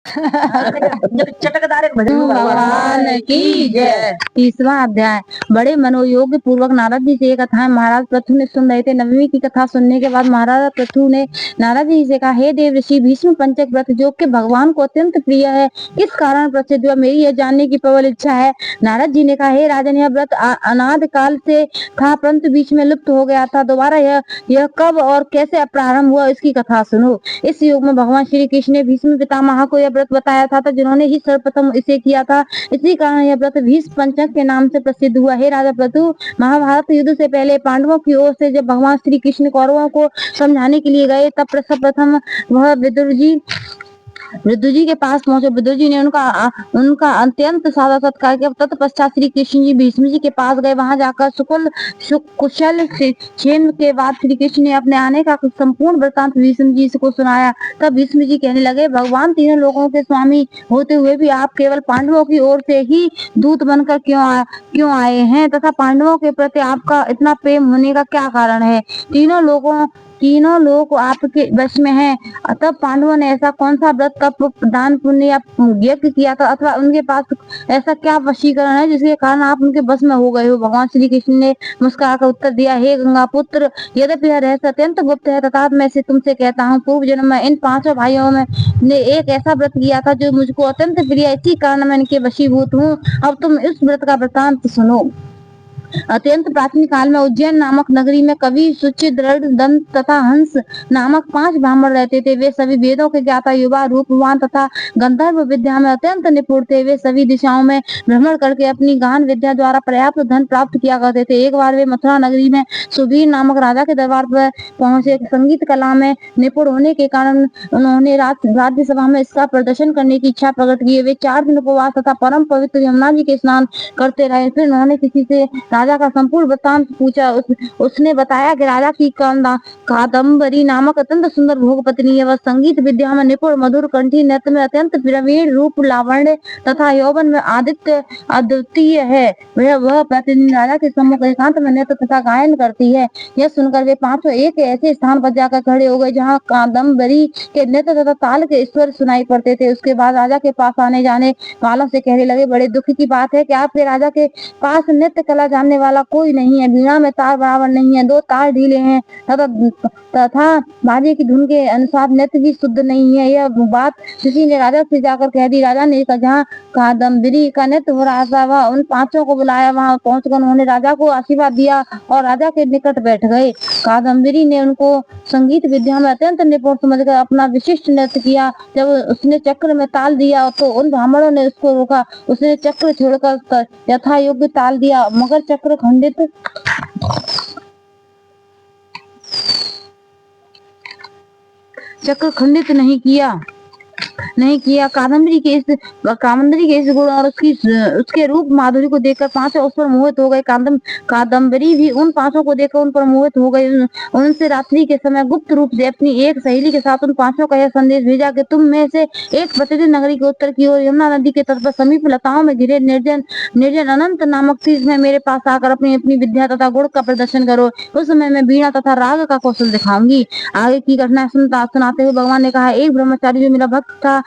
चटकदार एक भजन भगवान की जय। 30वां अध्याय। बड़े मनोयोग पूर्वक नारद जी से ये कथाएं महाराज पृथु ने सुन रहे थे। नवमी की कथा सुनने के बाद महाराज पृथु ने नारद जी से कहा, हे देव ऋषि, भीष्म पंचक व्रत जो कि भगवान को अत्यंत प्रिय है, किस कारण प्रसिद्ध हुआ, मेरी यह जानने की प्रबल इच्छा है। नारद जी ने कहा, हे राजन, यह व्रत अनादि काल से था, परंतु बीच में लुप्त हो गया था। दोबारा यह कब और कैसे प्रारंभ हुआ, इसकी कथा सुनो। इस युग में भगवान श्री कृष्ण ने भीष्म पितामह को यह व्रत बताया था, जिन्होंने ही सर्वप्रथम इसे किया था। इसी कारण यह व्रत भीष्म पंचक के नाम से प्रसिद्ध हुआ। हे राजा पृथु, महाभारत युद्ध से पहले पांडवों की ओर से जब भगवान श्री कृष्ण कौरवों को समझाने के लिए गए, तब सर्वप्रथम वह विदुर जी के पास पहुंचे। विदुर जी ने उनका अत्यंत सादा सत्कार किया। तत्पश्चात श्री कृष्ण जी भीष्म जी के पास गए। वहां जाकर कुशल क्षेम के बाद श्री कृष्ण ने अपने आने का संपूर्ण वृत्तांत भीष्म जी को सुनाया। तब भीष्म जी कहने लगे, भगवान तीनों लोगों के स्वामी होते हुए भी आप केवल पांडवों की ओर से ही दूत बनकर क्यों आए हैं, तथा पांडवों के प्रति आपका इतना प्रेम होने का क्या कारण है। तीनों लोग आपके वश में हैं। तब पांडवों ने ऐसा कौन सा व्रत का दान पुण्य या यज्ञ किया था, अथवा उनके पास ऐसा क्या वशीकरण है जिसके कारण आप उनके वश में हो गए हो। भगवान श्री कृष्ण ने मुस्कुराकर उत्तर दिया, हे गंगा पुत्र, यद्यपि यह रहस्य अत्यंत गुप्त है, तथापि मैं तुमसे कहता हूँ, पूर्व जन्म में इन 5 भाइयों ने एक ऐसा व्रत किया था जो मुझको अत्यंत प्रिय, इसी कारण मैं इनके वशीभूत हूँ। अब तुम इस व्रत का वृत्तांत सुनो। अत्यंत प्राचीन काल में उज्जैन नामक नगरी में कवि, शुचि, दृढ़, दंत तथा हंस नामक 5 ब्राह्मण रहते थे। वे सभी वेदों के ज्ञाता, युवा, रूपवान तथा गंधर्व विद्या में अत्यंत निपुण थे। वे सभी दिशाओं में भ्रमण करके अपनी गान विद्या द्वारा पर्याप्त धन प्राप्त किया करते थे। एक बार वे मथुरा नगरी में सुबीर नामक राजा के दरबार पर पहुंचे। संगीत कला में निपुण होने के कारण उन्होंने राज्यसभा में इसका प्रदर्शन करने की इच्छा प्रकट की। वे 4 दिन उपवास तथा परम पवित्र यमुना जी के स्नान करते रहे। फिर उन्होंने किसी से राजा का संपूर्ण वृत्तांत पूछा। उसने बताया कि राजा की कादम्बरी नामक अत्यंत सुंदर भोग पत्नी है। वह संगीत विद्या में निपुण, मधुर कंठी, नृत्य में अत्यंत प्रवीण, रूप लावण्य तथा यौवन में अद्वितीय है। वह प्रतिदिन राजा के सम्मुख एकांत में नृत्य तथा गायन करती है। यह सुनकर वे 5 एक ऐसे स्थान पर जाकर खड़े हो गए जहाँ कादम्बरी के नृत्य तथा ताल के स्वर सुनाई पड़ते थे। उसके बाद राजा के पास आने जाने वालों से कहने लगे, बड़े दुख की बात है कि आपके राजा के पास नृत्य कला जानने वाला कोई नहीं है। वीणा में तार बराबर नहीं है, 2 तार ढीले हैं तथा बाजे की धुन के अनुसार नृत्य भी शुद्ध नहीं है। यह बात किसी ने राजा से जाकर कह दी। राजा ने जहाँ कादम्बरी का नृत्य हो रहा था, वह उन 5 को बुलाया। वहां पहुंचकर उन्होंने राजा को आशीर्वाद दिया और राजा के निकट बैठ गए। कादम्बरी ने उनको संगीत विद्या में अत्यंत निपुण समझकर अपना विशिष्ट नृत्य किया। जब उसने चक्र में ताल दिया तो उन ब्राह्मणों ने उसको रोका। उसने चक्र छोड़कर यथा योग्य ताल दिया, मगर चक्र खंडित नहीं किया। कादम्बरी के इस गुण और उसके रूप माधुरी को देखकर 5 उस पर मोहित हो गए। कादम्बरी भी उन 5 को देखकर उन पर मोहित हो गई। उनसे रात्रि के समय गुप्त रूप से अपनी एक सहेली के साथ उन 5 का यह संदेश भेजा कि तुम में से एक प्रतिदिन नगरी के उत्तर की ओर यमुना नदी के तट पर समीप लताओं में घिरे निर्जन अनंत नामक तीर्थ में मेरे पास आकर अपनी अपनी विद्या तथा गुण का प्रदर्शन करो। उस समय मैं वीणा तथा राग का कौशल दिखाऊंगी। आगे की घटना सुनाते हुए भगवान ने कहा, एक ब्रह्मचारी जो मेरा भक्त था,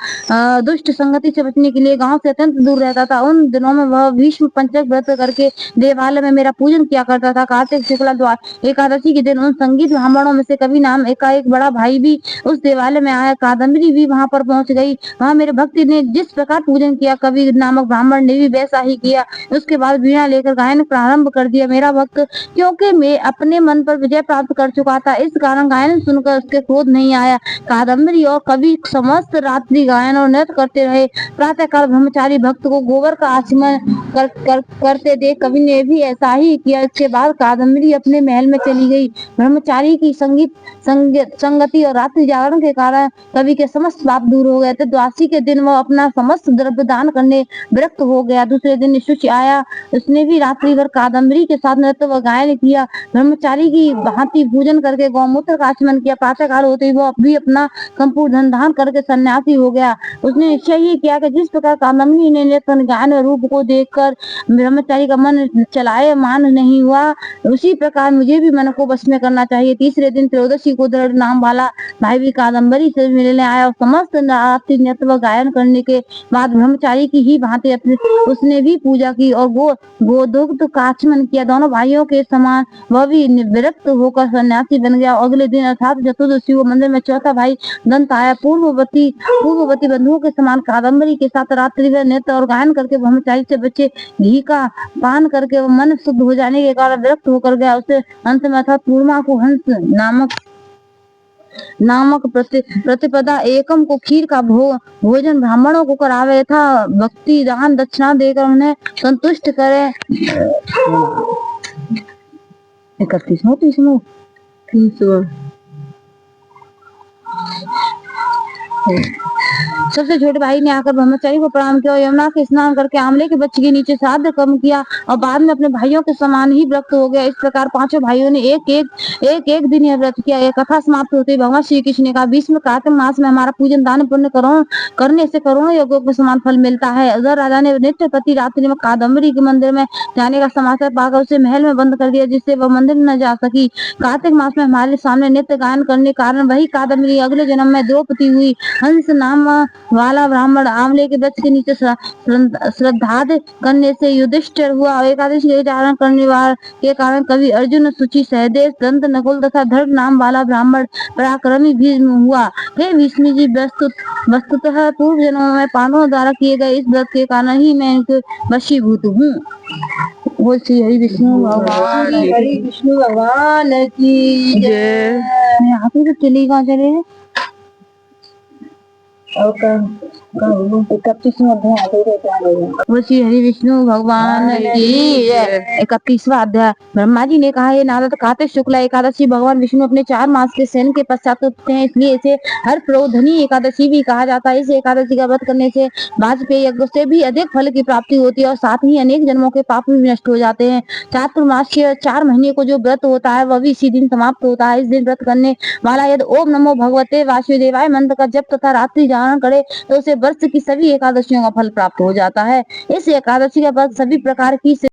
दुष्ट संगति से बचने के लिए गांव से अत्यंत दूर रहता था। उन दिनों में वह भीष्म पंचक व्रत करके देवालय में मेरा पूजन किया करता था। कार्तिक शुक्ला एकादशी के दिन उन संगीत ब्राह्मणों में से कवि नाम का एक बड़ा भाई भी उस देवालय में आया। कादम्बरी भी वहां पर पहुंच गई। वहां मेरे भक्ति ने जिस प्रकार पूजन किया, कवि नामक ब्राह्मण ने भी वैसा ही किया। उसके बाद वीणा लेकर गायन प्रारंभ कर दिया। मेरा भक्त क्योंकि मैं अपने मन पर विजय प्राप्त कर चुका था, इस कारण गायन सुनकर उसके क्रोध नहीं आया। कादम्बरी और कवि समस्त रात्रि गायन और नृत्य करते रहे। प्रातः काल ब्रह्मचारी भक्त को गोबर का आचमन करते देख कवि ने भी ऐसा ही किया। इसके बाद कादम्बरी अपने महल में चली गई। ब्रह्मचारी की संगति और रात्रि जागरण के कारण कवि के समस्त पाप दूर हो गए थे। द्वादशी के दिन वह अपना समस्त द्रव्य दान करने विरक्त हो गया। दूसरे दिन शुचि आया। उसने भी रात्रि भर कादम्बरी के साथ नृत्य व गायन किया। ब्रह्मचारी की भांति भोजन करके गौमूत्र का आचमन किया। प्रातः काल होते ही वह भी अपना संपूर्ण धन दान करके सन्यासी हो गया। गया। उसने निश्चय ही किया कि जिस प्रकार कादम्बरी ने नृत्य गान रूप को देखकर ब्रह्मचारी का मन चलाए मान नहीं हुआ, उसी प्रकार मुझे भी मन को वश में करना चाहिए। तीसरे दिन त्रयोदशी को दृढ़ नाम वाला भाई भी कादम्बरी से मिलने आया और समस्त रात्रि नृत्य व गायन करने के बाद ब्रह्मचारी की ही भांति उसने भी पूजा की और गोदुग्ध का आचमन किया। दोनों भाइयों के समान वह भी विरक्त होकर सन्यासी बन गया। अगले दिन अर्थात चतुर्दशी को मंदिर में चौथा भाई दंत आया। पूर्ववती बंधुओं के समान कादम्बरी के साथ रात्रि भर नृत्य और गायन करके ब्रह्मचारी से बच्चे घी का पान करके वह मन शुद्ध हो जाने के कारण विरक्त होकर गया। उसे अंत में अर्थात पूर्णिमा को हंस नामक प्रतिपदा एकम को खीर का भोजन ब्राह्मणों को करावे था, भक्ति दान दक्षिणा देकर उन्हें संतुष्ट करे। 31वां 30वां सबसे छोटे भाई ने आकर ब्रह्मचारी को प्रणाम किया और यमुना के स्नान करके आंवले के वृक्ष के नीचे श्राद्ध कर्म किया और बाद में अपने भाइयों के समान ही व्रत हो गया। इस प्रकार पांचों भाइयों ने एक दिन यह व्रत किया। यह कथा समाप्त होते भगवान श्री कृष्ण ने कहा, 20 कार्तिक मास में हमारा पूजन दान पुण्य करने से करोड़ों योगों के समान फल मिलता है। उधर राजा ने नित्य प्रति रात्रि में कादम्बरी के मंदिर में जाने का समाचार पाकर उसे महल में बंद कर दिया, जिससे वह मंदिर न जा सकी। कार्तिक मास में हमारे सामने नित्य गायन करने के कारण वही कादम्बरी अगले जन्म में द्रौपदी हुई। हंस नाम वाला ब्राह्मण आंवले के वृक्ष के नीचे श्रद्धादि करने से युधिष्ठिर हुआ। एकादशी के चारण करने के कारण कवि अर्जुन, सूचि, सहदेव, दंत, नकुल तथा धर्म नाम वाला ब्राह्मण पराक्रमी भीष्म हुआ। हे भीष्म जी, वस्तुतः पूर्व जन्मों में पांडवों द्वारा किए गए इस व्रत के कारण ही मैं इनके वशीभूत हूँ। वो श्री हरि विष्णु भगवान की जय। यहाँ पे तो चली कहाँ चले गए? 31वां अध्याय श्री हरि विष्णु भगवान की 31वां अध्याय। ब्रह्मा जी ने कहा, हे नारद, कार्तिक शुक्ला एकादशी भगवान विष्णु अपने 4 मास के शयन के पश्चात उठते हैं, इसलिए इसे हर प्रौधनी एकादशी भी कहा जाता है। इस एकादशी का व्रत करने से वाजपेयी यज्ञ से भी अधिक फल की प्राप्ति होती है और साथ ही अनेक जन्मों के पाप भी नष्ट हो जाते हैं। चातुर्मास के 4 महीने को जो व्रत होता है वह भी इसी दिन समाप्त होता है। इस दिन व्रत करने वाला यदि ओम नमो भगवते वासुदेवाय मंत्र का जप तथा रात्रि जागरण करे तो उसे वर्ष की सभी एकादशियों का फल प्राप्त हो जाता है। इस एकादशी का व्रत सभी प्रकार की